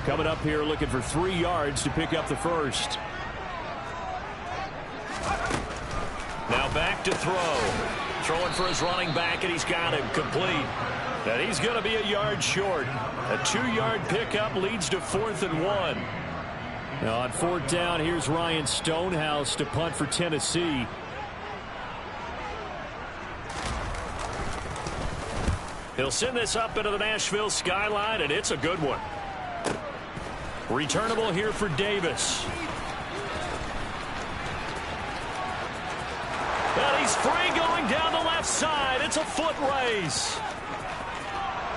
Coming up here looking for 3 yards to pick up the first. Now back to throw. Throwing for his running back, and he's got him complete. And he's going to be a yard short. A 2-yard pickup leads to 4th and 1. Now on 4th down, here's Ryan Stonehouse to punt for Tennessee. He'll send this up into the Nashville skyline, and it's a good one. Returnable here for Davis. And he's free going down the left side. It's a foot race.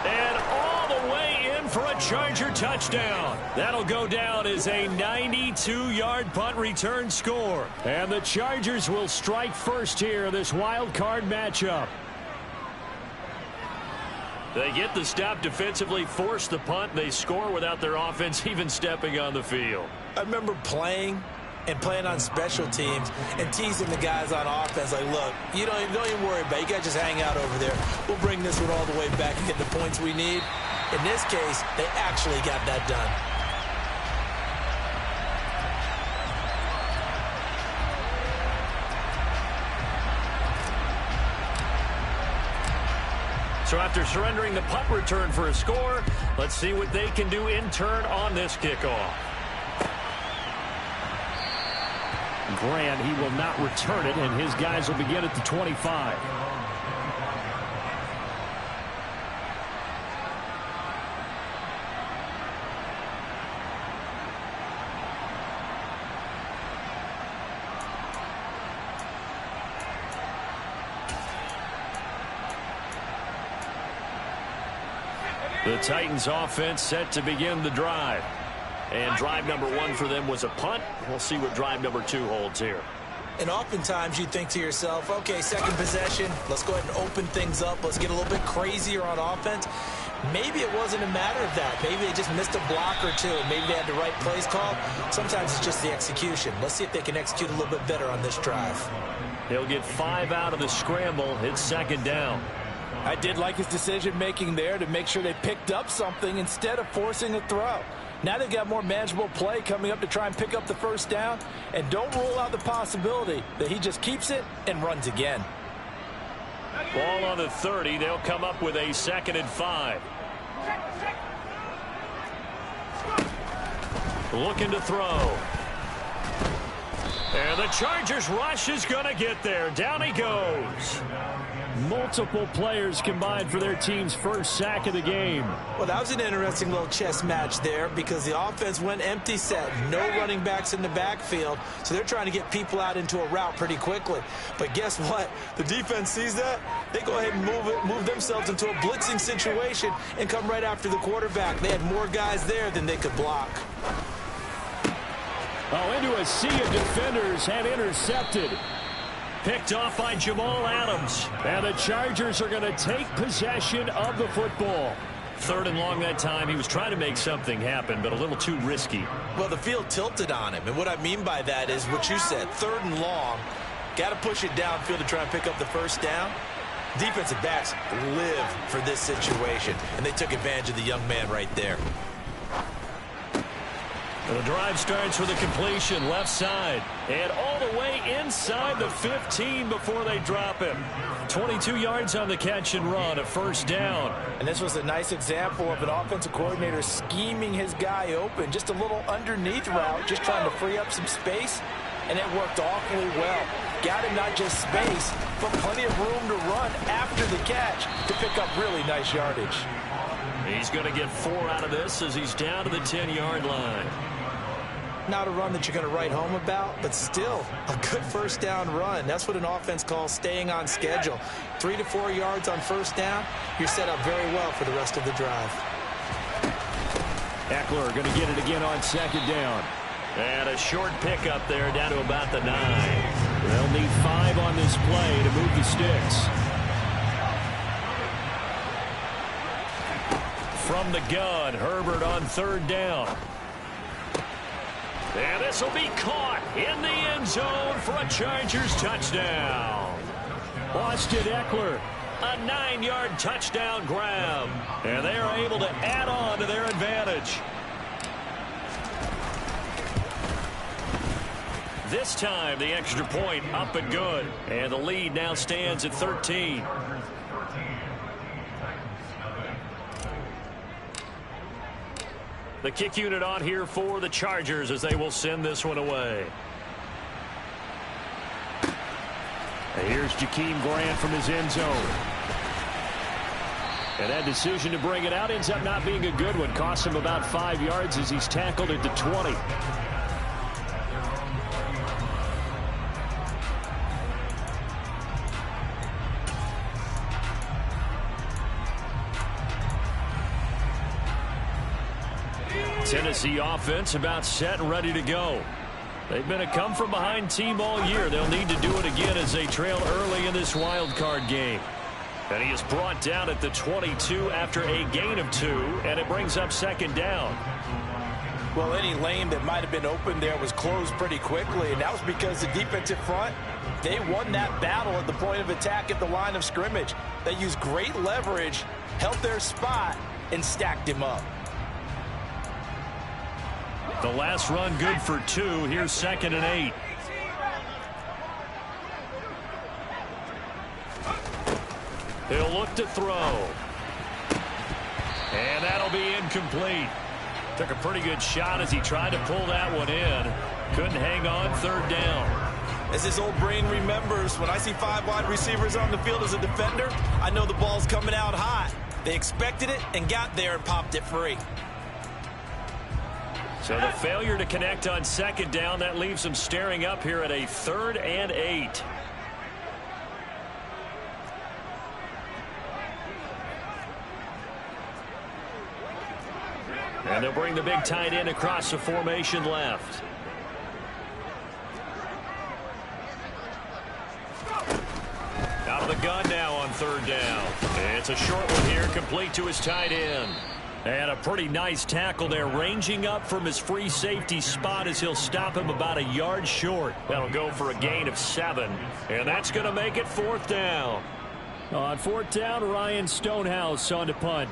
And all the way in for a Charger touchdown. That'll go down as a 92-yard punt return score. And the Chargers will strike first here in this wild card matchup. They get the stop defensively, force the punt. They score without their offense even stepping on the field. I remember playing on special teams and teasing the guys on offense like, look, you don't even worry about it. You guys just hang out over there. We'll bring this one all the way back and get the points we need. In this case, they actually got that done. So after surrendering the punt return for a score, let's see what they can do in turn on this kickoff. Grant, he will not return it, and his guys will begin at the 25. The Titans offense set to begin the drive. And drive number 1 for them was a punt. We'll see what drive number 2 holds here. And oftentimes you think to yourself, okay, second possession, let's go ahead and open things up. Let's get a little bit crazier on offense. Maybe it wasn't a matter of that. Maybe they just missed a block or two. Maybe they had the right plays called. Sometimes it's just the execution. Let's see if they can execute a little bit better on this drive. He'll get 5 out of the scramble. It's 2nd down. I did like his decision-making there to make sure they picked up something instead of forcing a throw. Now they've got more manageable play coming up to try and pick up the first down. And don't rule out the possibility that he just keeps it and runs again. Ball on the 30. They'll come up with a 2nd and 5. Looking to throw. And the Chargers rush is going to get there. Down he goes. Multiple players combined for their team's first sack of the game. Well, that was an interesting little chess match there because the offense went empty set. No running backs in the backfield, so they're trying to get people out into a route pretty quickly. But guess what? The defense sees that. They go ahead and move themselves into a blitzing situation and come right after the quarterback. They had more guys there than they could block. Oh, into a sea of defenders and intercepted. Picked off by Jamal Adams. And the Chargers are going to take possession of the football. 3rd and long that time. He was trying to make something happen, but a little too risky. Well, the field tilted on him. And what I mean by that is what you said. 3rd and long. Got to push it downfield to try and pick up the first down. Defensive backs live for this situation. And they took advantage of the young man right there. The drive starts with a completion left side and all the way inside the 15 before they drop him. 22 yards on the catch and run, a 1st down. And this was a nice example of an offensive coordinator scheming his guy open. Just a little underneath route, just trying to free up some space, and it worked awfully well. Got him not just space, but plenty of room to run after the catch to pick up really nice yardage. He's going to get 4 out of this as he's down to the 10-yard line. Not a run that you're going to write home about, but still a good 1st down run. That's what an offense calls staying on schedule. 3 to 4 yards on 1st down, you're set up very well for the rest of the drive. Eckler going to get it again on 2nd down. And a short pickup there down to about the 9. They'll need 5 on this play to move the sticks. From the gun, Herbert on 3rd down. And this will be caught in the end zone for a Chargers touchdown. Austin Eckler. A 9-yard touchdown grab. And they are able to add on to their advantage. This time, the extra point up and good. And the lead now stands at 13. The kick unit on here for the Chargers as they will send this one away. And here's Jakeem Grant from his end zone. And that decision to bring it out ends up not being a good one. Costs him about 5 yards as he's tackled at the 20. Tennessee offense about set and ready to go. They've been a come-from-behind team all year. They'll need to do it again as they trail early in this wild card game. And he is brought down at the 22 after a gain of 2, and it brings up second down. Well, any lane that might have been open there was closed pretty quickly, and that was because the defensive front, they won that battle at the point of attack at the line of scrimmage. They used great leverage, held their spot, and stacked him up. The last run good for 2. Here's 2nd and 8. He'll look to throw. And that'll be incomplete. Took a pretty good shot as he tried to pull that one in. Couldn't hang on, 3rd down. As his old brain remembers, when I see 5 wide receivers on the field as a defender, I know the ball's coming out hot. They expected it and got there and popped it free. So the failure to connect on 2nd down, that leaves them staring up here at a 3rd and 8. And they'll bring the big tight end across the formation left. Out of the gun now on 3rd down. It's a short one here, complete to his tight end. And a pretty nice tackle there, ranging up from his free safety spot as he'll stop him about a yard short. That'll go for a gain of 7. And that's going to make it 4th down. On 4th down, Ryan Stonehouse on to punt.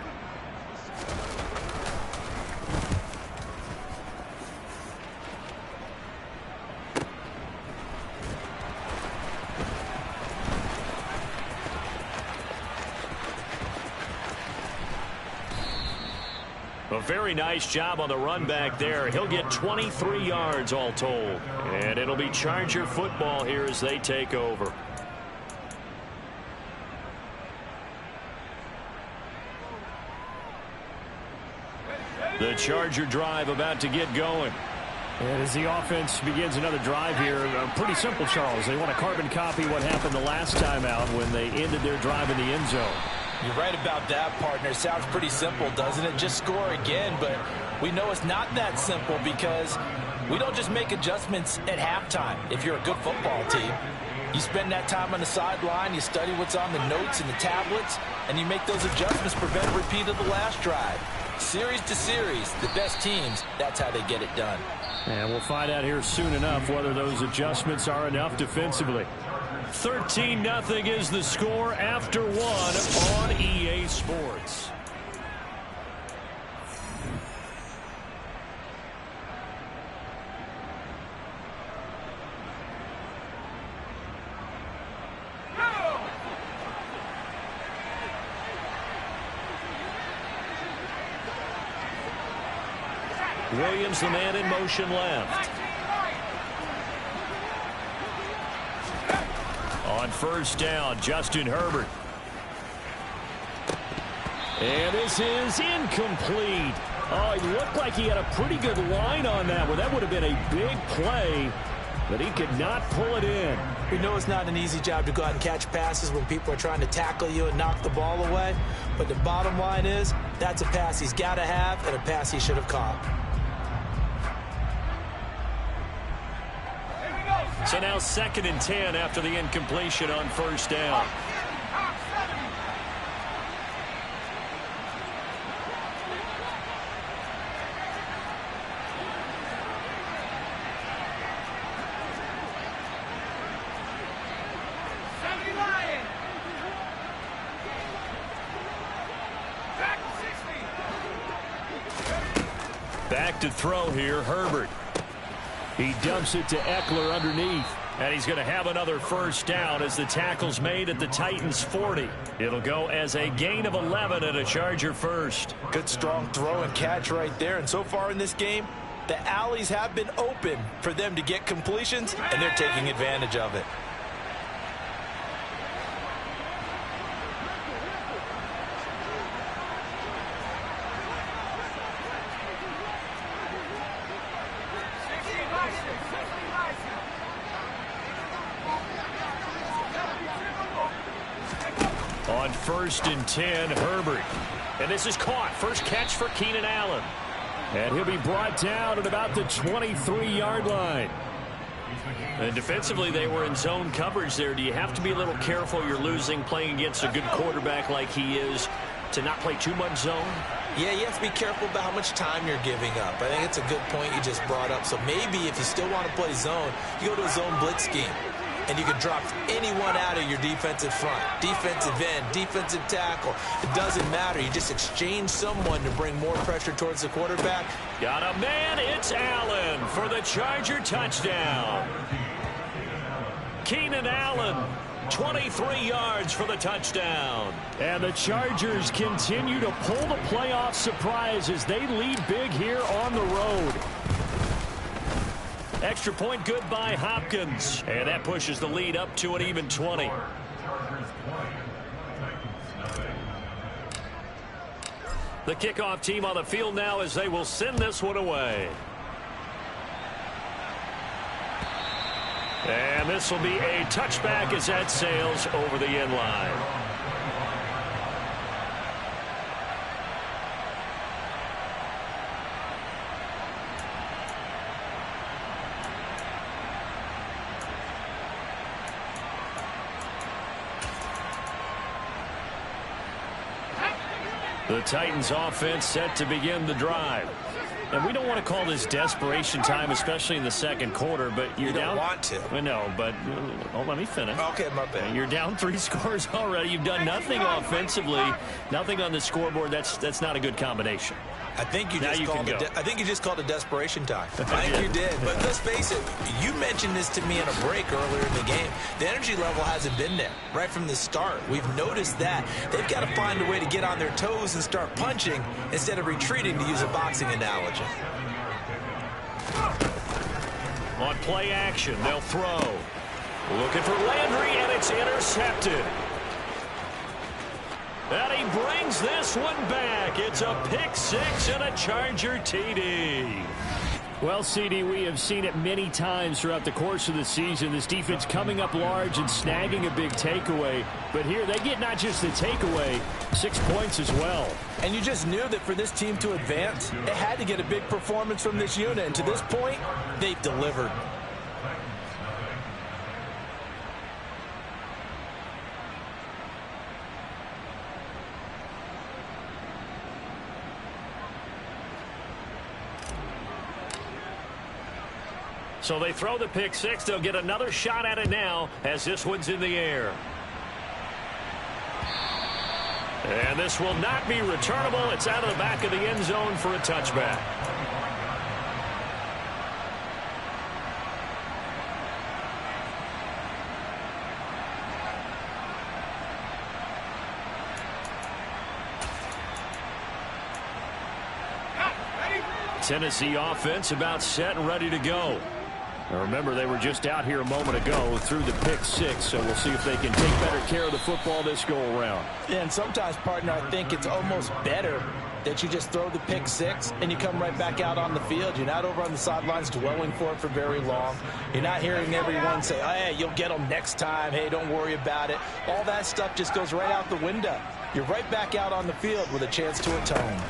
A very nice job on the run back there. He'll get 23 yards all told. And it'll be Charger football here as they take over. The Charger drive about to get going. And as the offense begins another drive here, pretty simple, Charles. They want to carbon copy what happened the last time out when they ended their drive in the end zone. You're right about that, partner. Sounds pretty simple, doesn't it? Just score again, but we know it's not that simple because we don't just make adjustments at halftime. If you're a good football team, you spend that time on the sideline, you study what's on the notes and the tablets, and you make those adjustments, prevent a repeat of the last drive. Series to series, the best teams, that's how they get it done. And we'll find out here soon enough whether those adjustments are enough defensively. 13-0 is the score after 1 on EA Sports. Williams, the man in motion left. On 1st down, Justin Herbert. And this is incomplete. Oh, he looked like he had a pretty good line on that one. That would have been a big play, but he could not pull it in. We know it's not an easy job to go out and catch passes when people are trying to tackle you and knock the ball away. But the bottom line is, that's a pass he's got to have and a pass he should have caught. So now 2nd and 10 after the incompletion on 1st down. Back to throw here, Herbert. He dumps it to Eckler underneath. And he's going to have another first down as the tackle's made at the Titans' 40. It'll go as a gain of 11 and a Charger first. Good strong throw and catch right there. And so far in this game, the alleys have been open for them to get completions, and they're taking advantage of it. On 1st and 10, Herbert. And this is caught. First catch for Keenan Allen. And he'll be brought down at about the 23-yard line. And defensively, they were in zone coverage there. Do you have to be a little careful? You're losing playing against a good quarterback like he is to not play too much zone? Yeah, you have to be careful about how much time you're giving up. I think it's a good point you just brought up. So maybe if you still want to play zone, you go to a zone blitz scheme. And you can drop anyone out of your defensive front. Defensive end, defensive tackle. It doesn't matter. You just exchange someone to bring more pressure towards the quarterback. Got a man. It's Allen for the Charger touchdown. Keenan Allen, 23 yards for the touchdown. And the Chargers continue to pull the playoff surprise as they lead big here on the road. Extra point good by Hopkins. And that pushes the lead up to an even 20. The kickoff team on the field now as they will send this one away. And this will be a touchback as that sails over the end line. The Titans offense set to begin the drive. And we don't want to call this desperation time, especially in the second quarter, but you're down. You don't want to. No, but let me finish. Okay, my bad. You're down 3 scores already. You've done nothing offensively, nothing on the scoreboard. That's not a good combination. I think you Now just you called can it. go. I think you just called it desperation time. I think you did. But let's face it. You mentioned this to me in a break earlier in the game. The energy level hasn't been there right from the start. We've noticed that they've got to find a way to get on their toes and start punching instead of retreating, to use a boxing analogy. On play action, they'll throw. Looking for Landry, and it's intercepted. And he brings this one back. It's a pick six and a Charger TD. Well, CD, we have seen it many times throughout the course of the season. This defense coming up large and snagging a big takeaway. But here they get not just the takeaway, 6 points as well. And you just knew that for this team to advance, it had to get a big performance from this unit. And to this point, they've delivered. So they throw the pick six. They'll get another shot at it now as this one's in the air. And this will not be returnable. It's out of the back of the end zone for a touchback. Tennessee offense about set and ready to go. Now remember, they were just out here a moment ago through the pick six, so we'll see if they can take better care of the football this go-around. Yeah, and sometimes, partner, I think it's almost better that you just throw the pick six and you come right back out on the field. You're not over on the sidelines dwelling for it for very long. You're not hearing everyone say, oh, hey, you'll get them next time. Hey, don't worry about it. All that stuff just goes right out the window. You're right back out on the field with a chance to atone.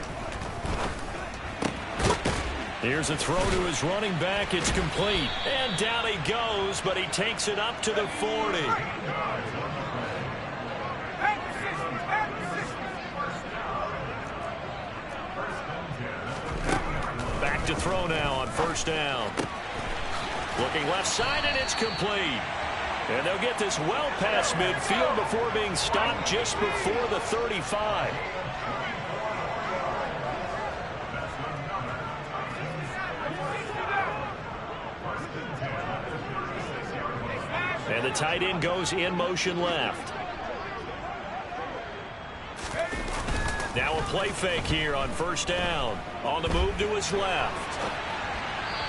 Here's a throw to his running back. It's complete. And down he goes, but he takes it up to the 40. Back to throw now on first down. Looking left side, and it's complete. And they'll get this well past midfield before being stopped just before the 35. And the tight end goes in motion left. Now a play fake here on first down. On the move to his left.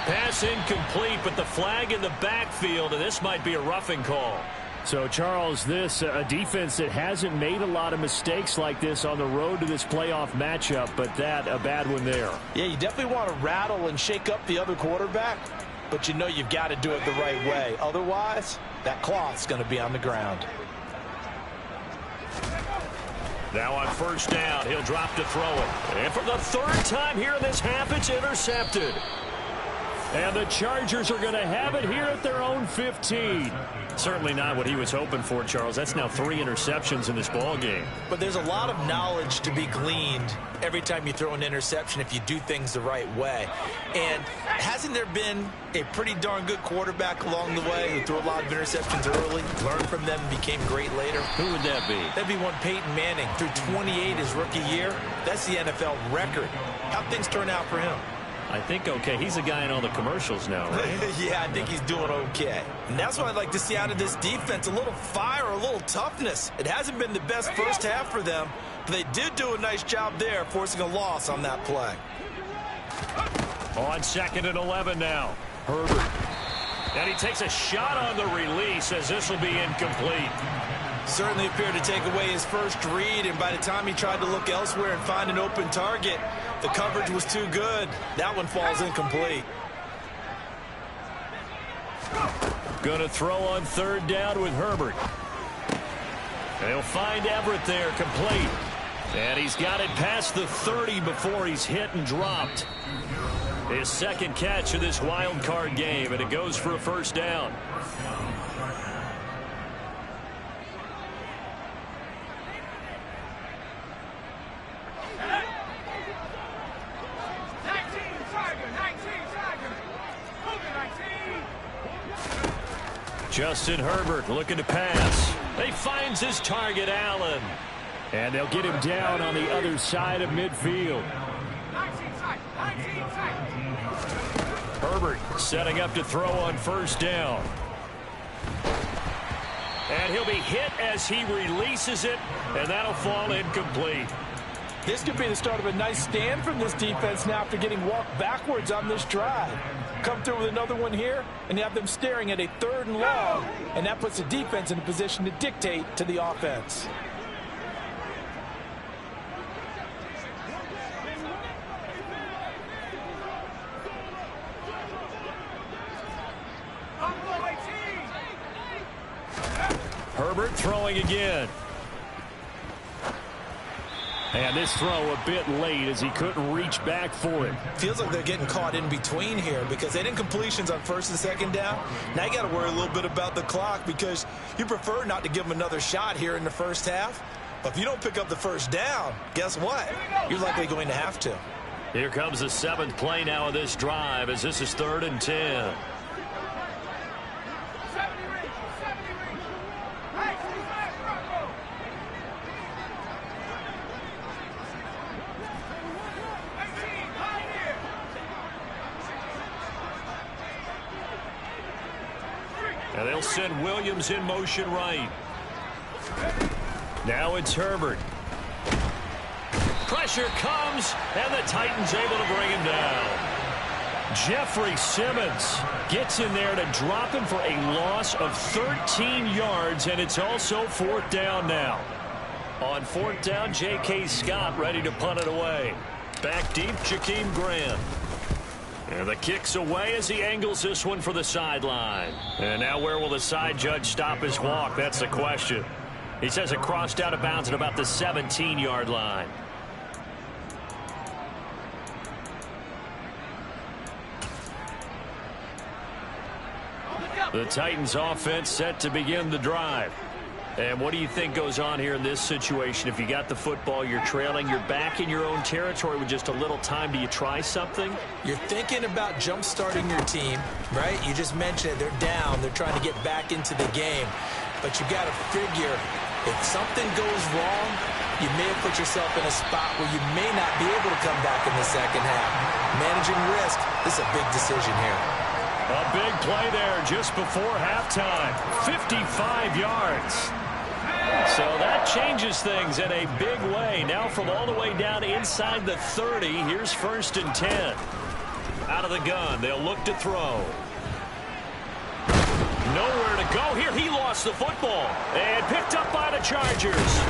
Pass incomplete, but the flag in the backfield, and this might be a roughing call. So, Charles, this a defense that hasn't made a lot of mistakes like this on the road to this playoff matchup, but that a bad one there. Yeah, you definitely want to rattle and shake up the other quarterback, but you know you've got to do it the right way. Otherwise, that cloth's going to be on the ground. Now on first down, he'll drop to throw it. And for the third time here in this half, it's intercepted. And the Chargers are going to have it here at their own 15. Certainly not what he was hoping for, Charles. That's now 3 interceptions in this ball game. But there's a lot of knowledge to be gleaned every time you throw an interception if you do things the right way. And hasn't there been a pretty darn good quarterback along the way who threw a lot of interceptions early, learned from them, and became great later? Who would that be? That'd be one Peyton Manning. Threw 28 his rookie year. That's the NFL record. How'd things turn out for him? I think okay. He's a guy in all the commercials now, right? Yeah, I think he's doing okay. And that's what I'd like to see out of this defense. A little fire, a little toughness. It hasn't been the best first half for them, but they did do a nice job there, forcing a loss on that play. On 2nd and 11 now. Herbert. And he takes a shot on the release as this will be incomplete. Certainly appeared to take away his first read, and by the time he tried to look elsewhere and find an open target, the coverage was too good. That one falls incomplete. Going to throw on 3rd down with Herbert. And he'll find Everett there, complete. And he's got it past the 30 before he's hit and dropped. His 2nd catch of this wild card game, and it goes for a first down. Justin Herbert looking to pass. He finds his target, Allen. And they'll get him down on the other side of midfield. Herbert setting up to throw on first down. And he'll be hit as he releases it, and that'll fall incomplete. This could be the start of a nice stand from this defense now after getting walked backwards on this drive. Come through with another one here, and you have them staring at a 3rd and long, and that puts the defense in a position to dictate to the offense. Herbert throwing again. And this throw a bit late as he couldn't reach back for it. Feels like they're getting caught in between here because they didn't completions on 1st and 2nd down. Now you got to worry a little bit about the clock because you prefer not to give them another shot here in the first half. But if you don't pick up the first down, guess what? You're likely going to have to. Here comes the 7th play now of this drive as this is 3rd and 10. And they'll send Williams in motion right. Now it's Herbert. Pressure comes, and the Titans able to bring him down. Jeffrey Simmons gets in there to drop him for a loss of 13 yards, and it's also 4th down now. On 4th down, J.K. Scott ready to punt it away. Back deep, Jakeem Graham. And the kick's away as he angles this one for the sideline. And now where will the side judge stop his walk? That's the question. He says it crossed out of bounds at about the 17-yard line. The Titans offense set to begin the drive. And what do you think goes on here in this situation? If you got the football, you're trailing, you're back in your own territory with just a little time. Do you try something? You're thinking about jump-starting your team, right? You just mentioned it. They're down. They're trying to get back into the game. But you got to figure if something goes wrong, you may have put yourself in a spot where you may not be able to come back in the second half. Managing risk, this is a big decision here. A big play there just before halftime. 55 yards. So that changes things in a big way. Now from all the way down inside the 30, here's 1st and 10. Out of the gun, they'll look to throw. Nowhere to go here. He lost the football and picked up by the Chargers.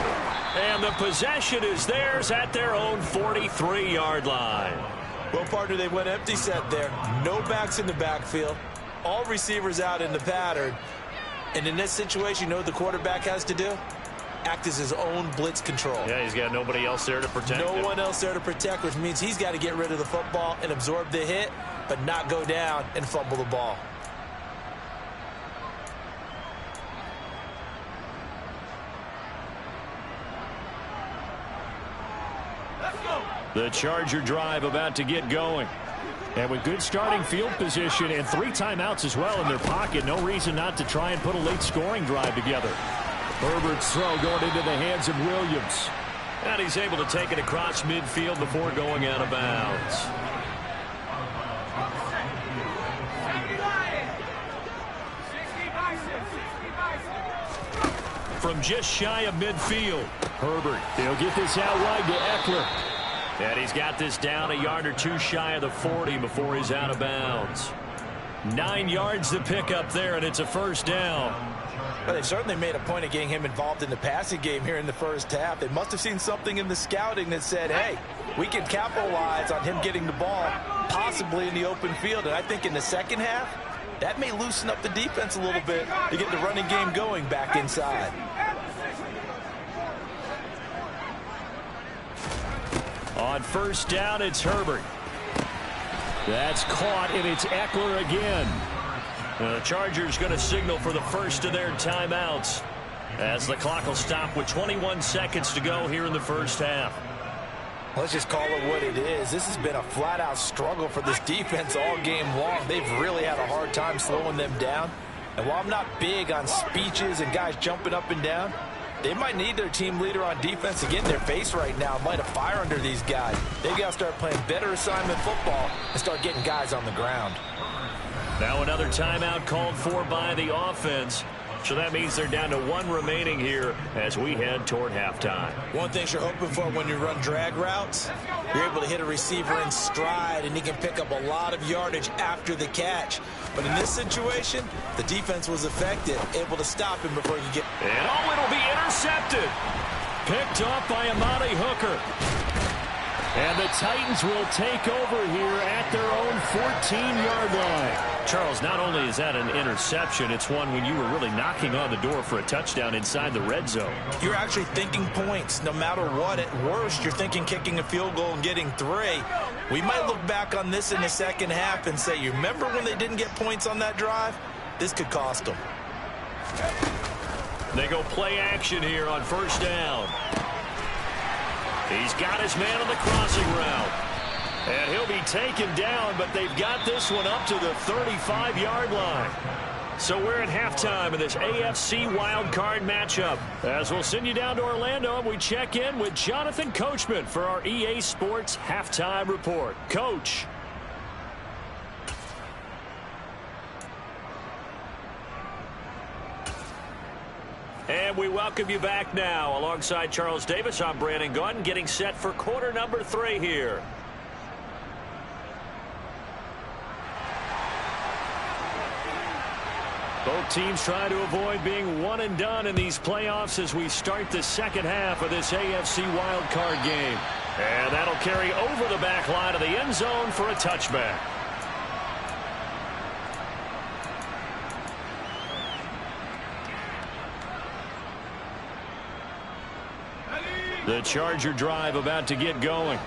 And the possession is theirs at their own 43-yard line. Well, partner, they went empty set there. No backs in the backfield. All receivers out in the pattern. And in this situation, you know what the quarterback has to do? Act as his own blitz control. Yeah, he's got nobody else there to protect him. No one else there to protect, which means he's got to get rid of the football and absorb the hit, but not go down and fumble the ball. The Charger drive about to get going. And with good starting field position and 3 timeouts as well in their pocket, no reason not to try and put a late scoring drive together. Herbert's throw going into the hands of Williams. And he's able to take it across midfield before going out of bounds. From just shy of midfield, Herbert, he'll get this out wide to Eckler. And he's got this down a yard or 2 shy of the 40 before he's out of bounds. 9 yards to pick up there, and it's a 1st down. Well, they certainly made a point of getting him involved in the passing game here in the first half. They must have seen something in the scouting that said, hey, we can capitalize on him getting the ball, possibly in the open field. And I think in the second half, that may loosen up the defense a little bit to get the running game going back inside. On 1st down, it's Herbert. That's caught, and it's Eckler again. The Chargers going to signal for the first of their timeouts as the clock will stop with 21 seconds to go here in the first half. Let's just call it what it is. This has been a flat-out struggle for this defense all game long. They've really had a hard time slowing them down. And while I'm not big on speeches and guys jumping up and down, they might need their team leader on defense to get in their face right now and light a fire under these guys. They've got to start playing better assignment football and start getting guys on the ground. Now another timeout called for by the offense. So that means they're down to 1 remaining here as we head toward halftime. One thing you're hoping for when you run drag routes, you're able to hit a receiver in stride, and he can pick up a lot of yardage after the catch. But in this situation, the defense was effective, able to stop him before he could get... And it'll be intercepted. Picked off by Amani Hooker. And the Titans will take over here at their own 14-yard line. Charles, not only is that an interception, it's one when you were really knocking on the door for a touchdown inside the red zone. You're actually thinking points. No matter what, at worst, you're thinking kicking a field goal and getting 3. We might look back on this in the second half and say, you remember when they didn't get points on that drive? This could cost them. They go play action here on 1st down. He's got his man on the crossing route. And he'll be taken down, but they've got this one up to the 35-yard line. So we're at halftime of this AFC wildcard matchup. As we'll send you down to Orlando, and we check in with Jonathan Coachman for our EA Sports Halftime Report. Coach. And we welcome you back now. Alongside Charles Davis, I'm Brandon Gaudin, getting set for quarter number 3 here. Both teams trying to avoid being one and done in these playoffs as we start the second half of this AFC wildcard game. And that'll carry over the back line of the end zone for a touchback. The Charger drive about to get going.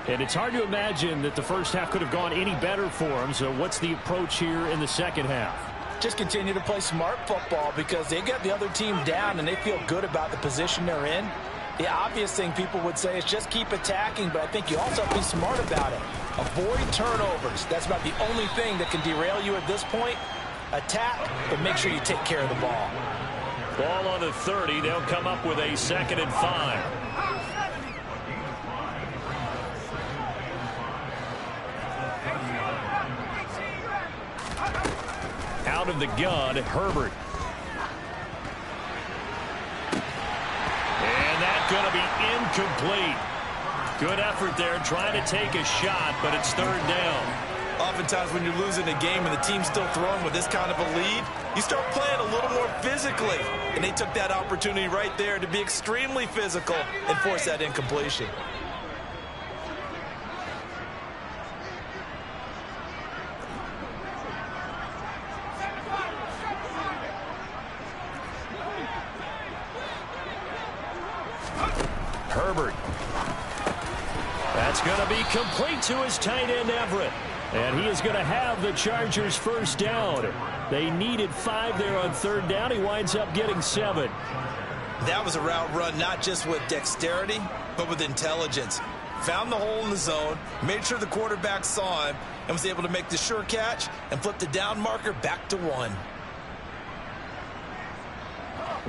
And it's hard to imagine that the first half could have gone any better for them. So what's the approach here in the second half? Just continue to play smart football because they got the other team down and they feel good about the position they're in. The obvious thing people would say is just keep attacking, but I think you also have to be smart about it. Avoid turnovers. That's about the only thing that can derail you at this point. Attack, but make sure you take care of the ball. Ball on the 30. They'll come up with a 2nd and 5. out of the gun, Herbert. And that's going to be incomplete. Good effort there trying to take a shot, but it's third down. Oftentimes when you're losing a game and the team's still throwing with this kind of a lead, you start playing a little more physically. And they took that opportunity right there to be extremely physical and force that incompletion. Herbert. That's going to be complete to his tight end, Everett. And he is going to have the Chargers first down. They needed 5 there on third down. He winds up getting 7. That was a route run not just with dexterity, but with intelligence. Found the hole in the zone, made sure the quarterback saw him, and was able to make the sure catch and flip the down marker back to 1.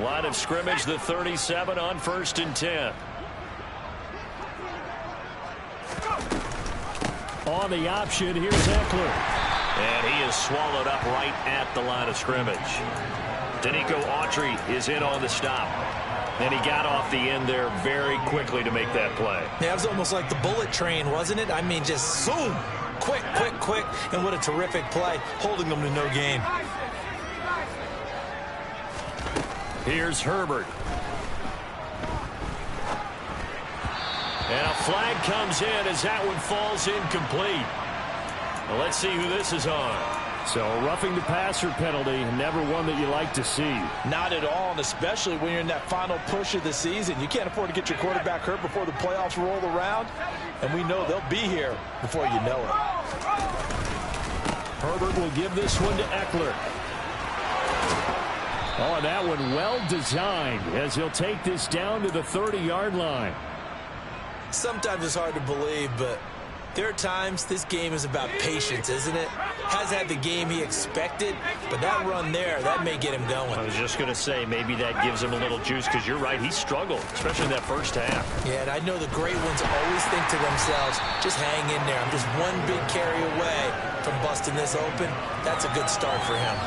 Line of scrimmage, the 37 on 1st and 10. On the option, here's Eckler. And he is swallowed up right at the line of scrimmage. Danico Autry is in on the stop. And he got off the end there very quickly to make that play. Yeah, it was almost like the bullet train, wasn't it? I mean, just zoom. Quick, quick, quick. And what a terrific play, holding them to no gain. Here's Herbert. And a flag comes in as that one falls incomplete. Well, let's see who this is on. So a roughing the passer penalty, never one that you like to see. Not at all, and especially when you're in that final push of the season. You can't afford to get your quarterback hurt before the playoffs roll around, and we know they'll be here before you know it. Herbert will give this one to Eckler. Oh, and that one well designed as he'll take this down to the 30-yard line. Sometimes it's hard to believe, but there are times this game is about patience, isn't it? Has had the game he expected, but that run there, that may get him going. I was just going to say, maybe that gives him a little juice, because you're right, he struggled, especially in that first half. Yeah, and I know the great ones always think to themselves, just hang in there. I'm just one big carry away from busting this open. That's a good start for him.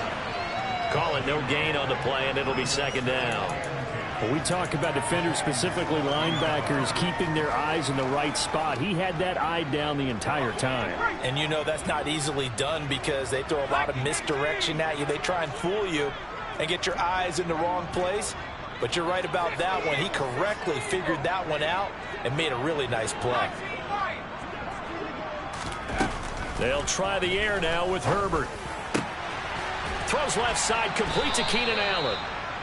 Call it no gain on the play, and it'll be second down. Well, we talk about defenders, specifically linebackers, keeping their eyes in the right spot. He had that eye down the entire time. And you know that's not easily done because they throw a lot of misdirection at you. They try and fool you and get your eyes in the wrong place. But you're right about that one. He correctly figured that one out and made a really nice play. They'll try the air now with Herbert. Throws left side, complete to Keenan Allen.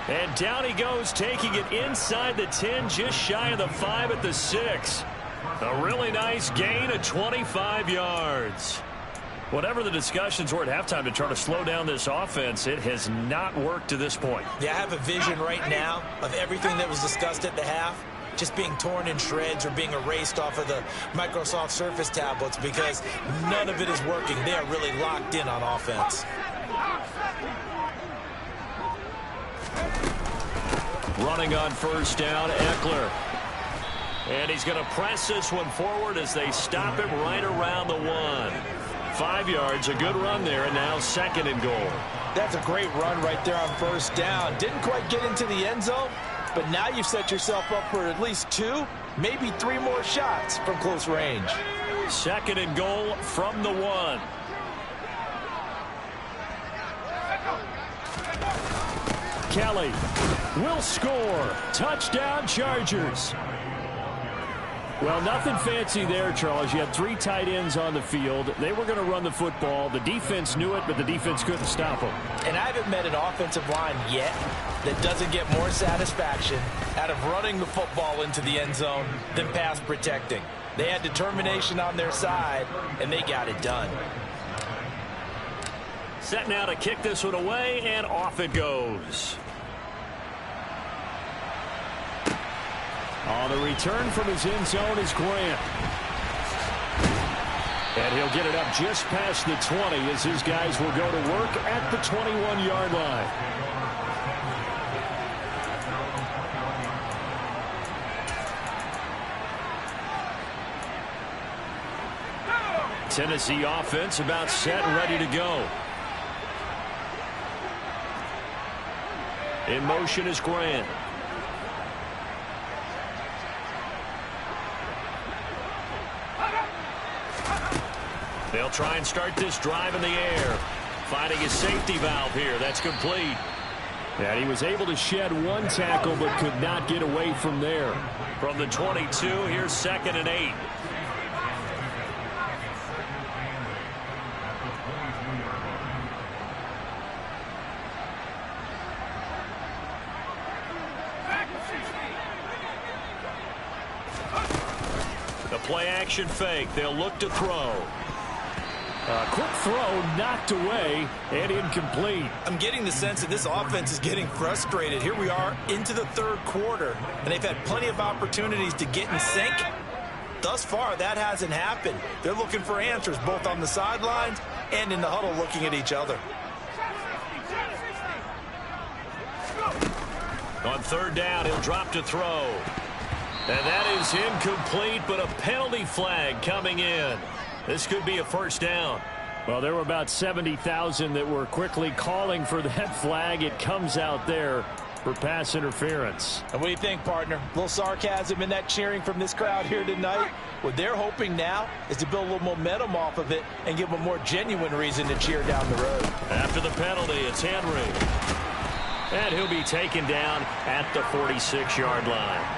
And down he goes, taking it inside the 10, just shy of the 5 at the 6. A really nice gain of 25 yards. Whatever the discussions were at halftime to try to slow down this offense, it has not worked to this point. Yeah, I have a vision right now of everything that was discussed at the half just being torn in shreds or being erased off of the Microsoft Surface tablets because none of it is working. They are really locked in on offense. Running on first down, Eckler. And he's going to press this one forward as they stop him right around the 1. 5 yards, a good run there, and now second and goal. That's a great run right there on first down. Didn't quite get into the end zone, but now you've set yourself up for at least 2, maybe 3 more shots from close range. Second and goal from the 1. Kelly will score. Touchdown, Chargers. Well, nothing fancy there, Charles. You had 3 tight ends on the field. They were going to run the football. The defense knew it, but the defense couldn't stop them. And I haven't met an offensive line yet that doesn't get more satisfaction out of running the football into the end zone than pass protecting. They had determination on their side, and they got it done. Set now to kick this one away, and off it goes. On the return from his end zone is Grant. And he'll get it up just past the 20 as his guys will go to work at the 21-yard line. Tennessee offense about set and ready to go. In motion is Grant. They'll try and start this drive in the air. Finding his safety valve here. That's complete. And he was able to shed one tackle but could not get away from there. From the 22, here's 2nd and 8. The play action fake. They'll look to throw. A quick throw knocked away and incomplete. I'm getting the sense that this offense is getting frustrated. Here we are into the 3rd quarter, and they've had plenty of opportunities to get in sync. Thus far, that hasn't happened. They're looking for answers both on the sidelines and in the huddle looking at each other. On 3rd down, he'll drop to throw. And that is incomplete, but a penalty flag coming in. This could be a 1st down. Well, there were about 70,000 that were quickly calling for that flag. It comes out there for pass interference. And what do you think, partner? A little sarcasm in that cheering from this crowd here tonight. What they're hoping now is to build a little momentum off of it and give them a more genuine reason to cheer down the road. After the penalty, it's Henry. And he'll be taken down at the 46-yard line.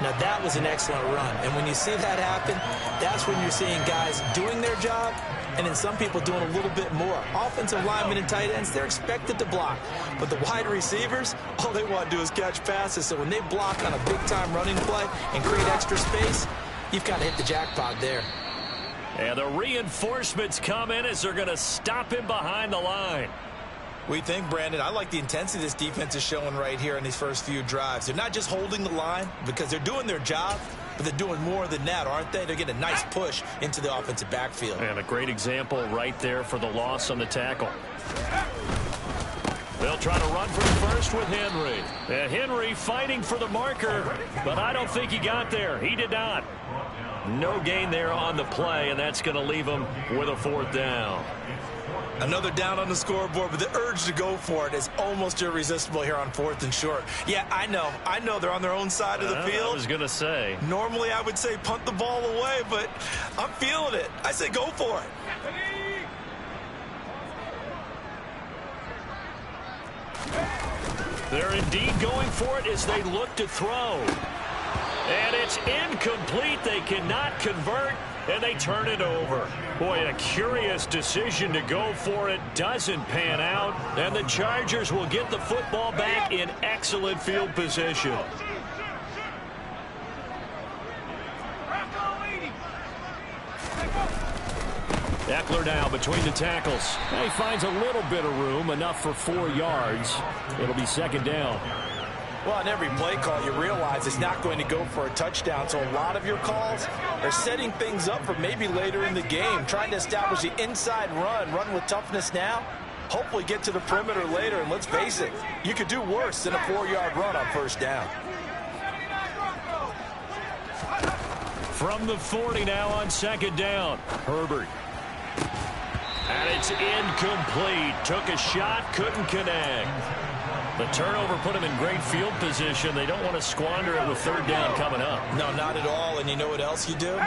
Now, that was an excellent run. And when you see that happen, that's when you're seeing guys doing their job and then some people doing a little bit more. Offensive linemen and tight ends, they're expected to block. But the wide receivers, all they want to do is catch passes. So when they block on a big-time running play and create extra space, you've got to hit the jackpot there. And the reinforcements come in as they're going to stop him behind the line. What do you think, Brandon? I like the intensity this defense is showing right here in these first few drives. They're not just holding the line because they're doing their job, but they're doing more than that, aren't they? They're getting a nice push into the offensive backfield. And a great example right there for the loss on the tackle. They'll try to run for the first with Henry. And Henry fighting for the marker, but I don't think he got there. He did not. No gain there on the play, and that's going to leave him with a 4th down. Another down on the scoreboard, but the urge to go for it is almost irresistible here on 4th and short. Yeah, I know they're on their own side of the field. I was going to say. Normally, I would say punt the ball away, but I'm feeling it. I say go for it. They're indeed going for it as they look to throw. And it's incomplete. They cannot convert, and they turn it over. Boy, a curious decision to go for it. Doesn't pan out, and the Chargers will get the football back in excellent field position. Eckler now between the tackles. He finds a little bit of room, enough for 4 yards. It'll be 2nd down. Well, on every play call, you realize it's not going to go for a touchdown. So a lot of your calls are setting things up for maybe later in the game, trying to establish the inside run with toughness now, hopefully get to the perimeter later. And let's face it, you could do worse than a 4-yard run on 1st down. From the 40 now on 2nd down, Herbert. And it's incomplete. Took a shot, couldn't connect. The turnover put him in great field position. They don't want to squander it with 3rd down coming up. No, not at all. And you know what else you do?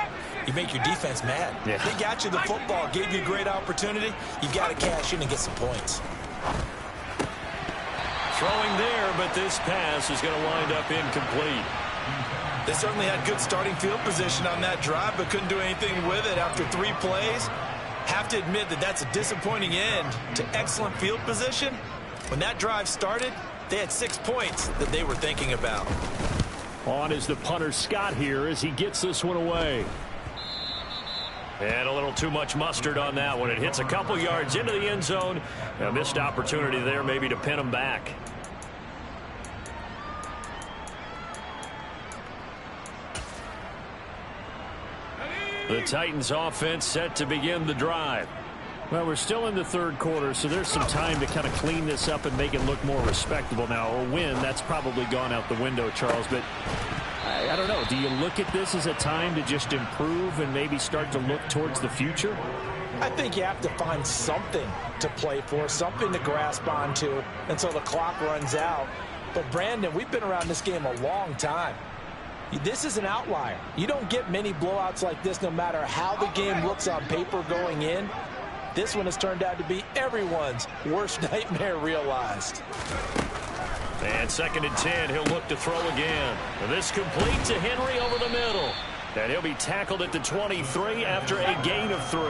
You make your defense mad. Yeah. They got you the football, gave you a great opportunity. You've got to cash in and get some points. Throwing there, but this pass is going to wind up incomplete. They certainly had good starting field position on that drive, but couldn't do anything with it after 3 plays. Have to admit that that's a disappointing end to excellent field position. When that drive started, they had 6 points that they were thinking about. On is the punter Scott here as he gets this one away. And a little too much mustard on that one. It hits a couple yards into the end zone. A missed opportunity there maybe to pin them back. The Titans offense set to begin the drive. Well, we're still in the 3rd quarter, so there's some time to kind of clean this up and make it look more respectable. Now, a win, that's probably gone out the window, Charles, but I don't know. Do you look at this as a time to just improve and maybe start to look towards the future? I think you have to find something to play for, something to grasp onto until the clock runs out. But, Brandon, we've been around this game a long time. This is an outlier. You don't get many blowouts like this no matter how the game looks on paper going in. This one has turned out to be everyone's worst nightmare realized. And 2nd and 10, he'll look to throw again. This complete to Henry over the middle. And he'll be tackled at the 23 after a gain of 3.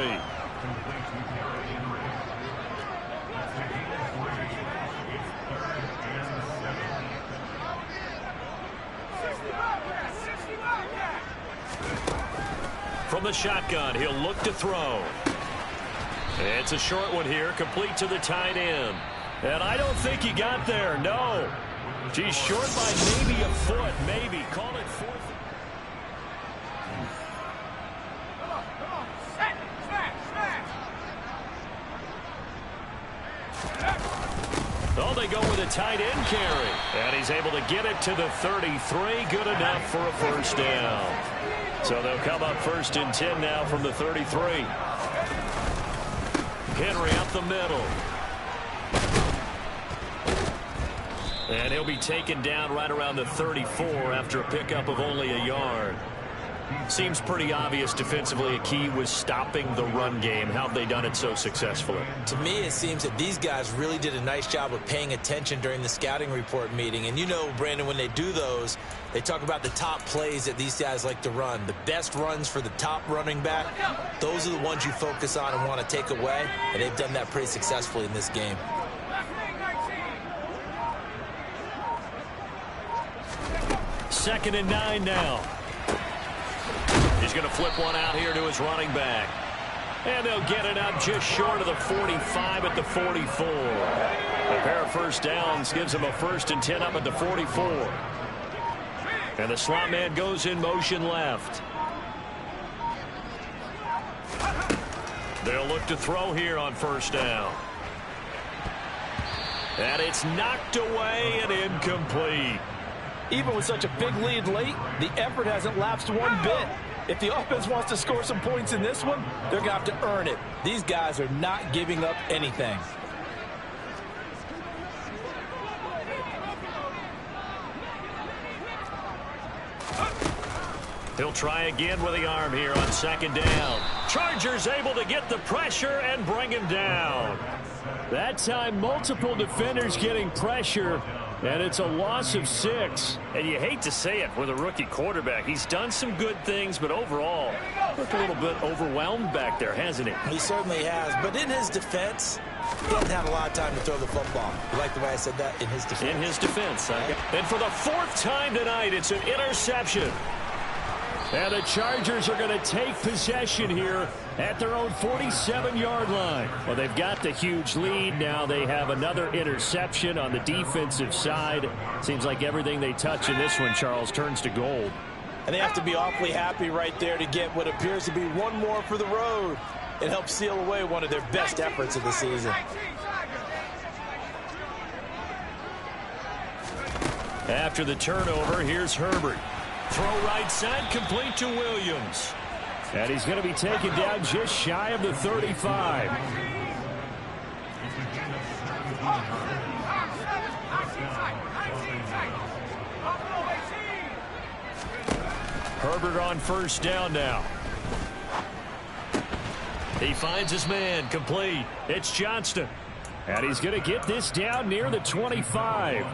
From the shotgun, he'll look to throw. It's a short one here, complete to the tight end. And I don't think he got there, no. He's short by maybe a foot, maybe. Call it 4th. Oh, they go with a tight end carry. And he's able to get it to the 33. Good enough for a first down. So they'll come up 1st and 10 now from the 33. Henry up the middle. And he'll be taken down right around the 34 after a pickup of only a yard. Seems pretty obvious defensively a key was stopping the run game. How have they done it so successfully? To me, it seems that these guys really did a nice job of paying attention during the scouting report meeting. And you know, Brandon, when they do those, they talk about the top plays that these guys like to run. The best runs for the top running back, those are the ones you focus on and want to take away. And they've done that pretty successfully in this game. Second and 9 now. He's going to flip one out here to his running back. And they'll get it up just short of the 45 at the 44. A pair of first downs gives him a 1st and 10 up at the 44. And the slot man goes in motion left. They'll look to throw here on 1st down. And it's knocked away and incomplete. Even with such a big lead late, the effort hasn't lapsed one bit. If the offense wants to score some points in this one, they're going to have to earn it. These guys are not giving up anything. He'll try again with the arm here on 2nd down. Chargers able to get the pressure and bring him down. That time, multiple defenders getting pressure, and it's a loss of 6. And you hate to say it with a rookie quarterback. He's done some good things, but overall, looked a little bit overwhelmed back there, hasn't he? He certainly has. But in his defense, he hasn't had a lot of time to throw the football. You like the way I said that? In his defense. In his defense. And for the 4th time tonight, it's an interception. And the Chargers are going to take possession here at their own 47-yard line. Well, they've got the huge lead. Now they have another interception on the defensive side. Seems like everything they touch in this one, Charles, turns to gold. And they have to be awfully happy right there to get what appears to be one more for the road. It helps seal away one of their best efforts of the season. After the turnover, here's Herbert. Throw right side, complete to Williams. And he's going to be taken down just shy of the 35. Herbert on 1st down now. He finds his man, complete. It's Johnston. And he's going to get this down near the 25.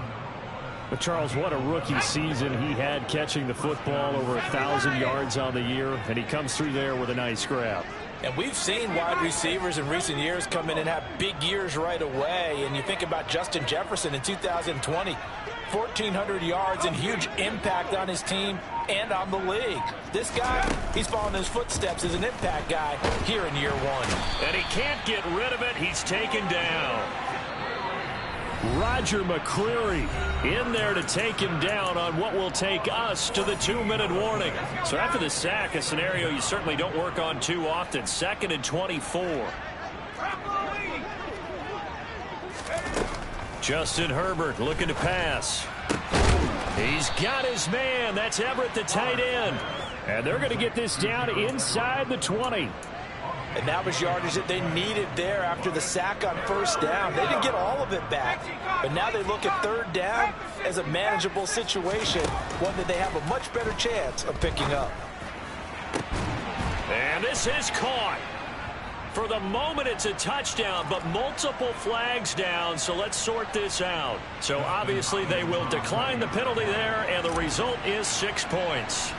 But Charles, what a rookie season he had, catching the football over 1,000 yards on the year, and he comes through there with a nice grab. And we've seen wide receivers in recent years come in and have big years right away. And you think about Justin Jefferson in 2020, 1,400 yards and huge impact on his team and on the league. This guy, he's following his footsteps as an impact guy here in year 1. And he can't get rid of it. He's taken down. Roger McCreary in there to take him down on what will take us to the 2-minute warning. So after the sack, a scenario you certainly don't work on too often. 2nd and 24. Justin Herbert looking to pass. He's got his man. That's Everett, the tight end. And they're going to get this down inside the 20. And that was yardage that they needed there after the sack on first down. They didn't get all of it back, but now they look at third down as a manageable situation, one that they have a much better chance of picking up. And this is caught. For the moment, it's a touchdown, but multiple flags down, so let's sort this out. So obviously they will decline the penalty there, and the result is 6 points.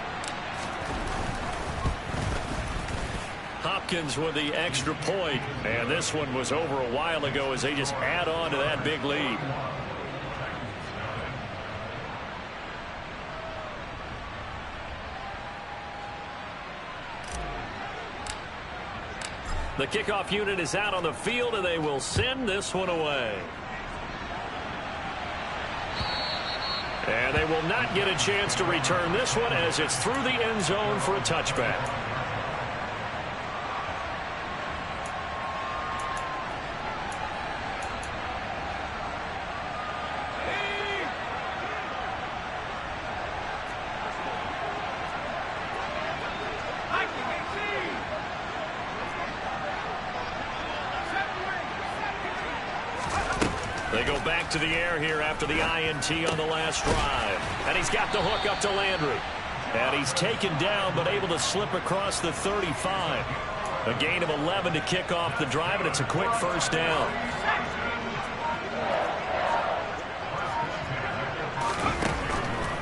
Hopkins with the extra point, and this one was over a while ago as they just add on to that big lead. The kickoff unit is out on the field, and they will send this one away. And they will not get a chance to return this one as it's through the end zone for a touchback. They go back to the air here after the INT on the last drive. And he's got the hook up to Landry. And he's taken down but able to slip across the 35. A gain of 11 to kick off the drive, and it's a quick first down.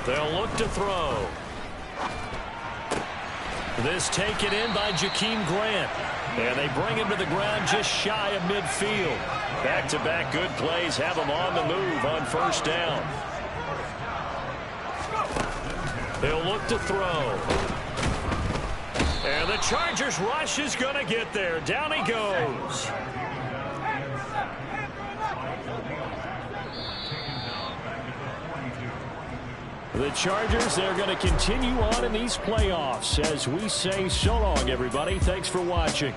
They'll look to throw. This taken in by Jakeem Grant. And they bring him to the ground just shy of midfield. Back-to-back good plays have him on the move on first down. They'll look to throw. And the Chargers rush is going to get there. Down he goes. The Chargers, they're going to continue on in these playoffs as we say so long, everybody. Thanks for watching.